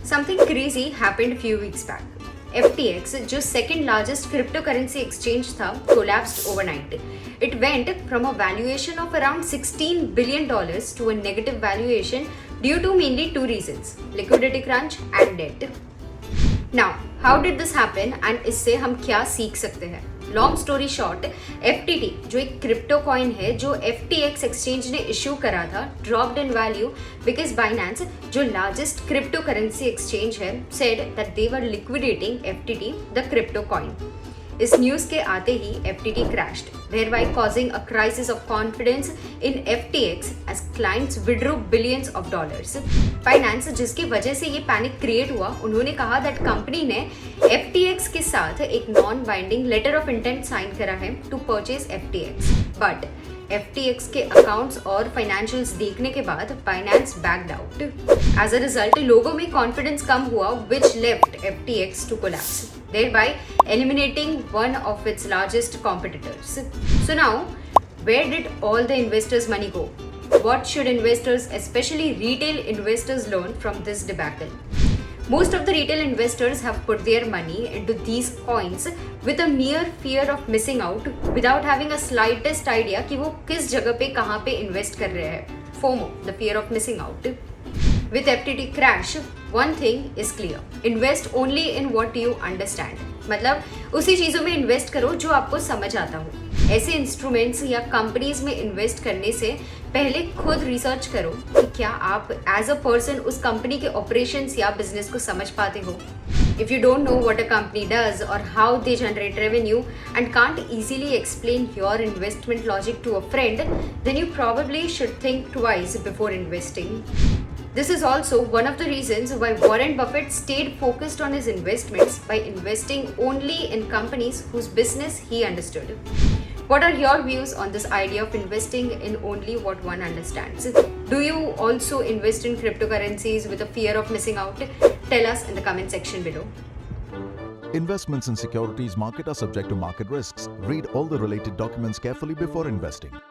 Something crazy happened few weeks back. FTX, जो second largest cryptocurrency exchange था, collapsed overnight. It went from a valuation of around $16 billion to a negative valuation due to mainly two reasons: liquidity crunch and debt. Now, how did this happen and इससे हम क्या सीख सकते हैं? Long story short, FTT जो एक crypto coin है जो FTX एक्सचेंज ने इशू करा था, dropped in value because Binance जो लार्जेस्ट क्रिप्टो करेंसी एक्सचेंज है said that they were liquidating FTT the crypto coin. इस न्यूज के आते ही FTT crashed, thereby causing a crisis of confidence in FTX as clients withdrew billions of dollars. Finance जिसकी वजह से ये panic create हुआ, उन्होंने कहा दैट कंपनी ने FTX के साथ एक non binding letter of intent sign करा है to purchase FTX. But FTX के अकाउंट्स और फाइनेंशियल्स देखने के बाद Binance backed out. As a result लोगों में कॉन्फिडेंस कम हुआ, which left FTX to collapse, thereby eliminating one of its largest competitors. So now, where did all the investors' money go? What should investors, especially retail investors, learn from this debacle? Most of the retail investors have put their money into these coins with a mere fear of missing out, without having a slightest idea कि वो किस जगह पे कहाँ पे invest कर रहे हैं. FOMO, the fear of missing out. With FTT crash, one thing is clear: invest only in what you understand. मतलब उसी चीज़ों में इन्वेस्ट करो जो आपको समझ आता हो. ऐसे इंस्ट्रूमेंट्स या कंपनीज में इन्वेस्ट करने से पहले खुद रिसर्च करो कि क्या आप एज अ पर्सन उस कंपनी के ऑपरेशंस या बिजनेस को समझ पाते हो. If you don't know what a company does or how they generate revenue and can't easily explain your investment logic to a friend, then you probably should think twice before investing. This is also one of the reasons why Warren Buffett stayed focused on his investments by investing only in companies whose business he understood. What are your views on this idea of investing in only what one understands? Do you also invest in cryptocurrencies with a fear of missing out? Tell us in the comment section below. Investments in securities market are subject to market risks. Read all the related documents carefully before investing.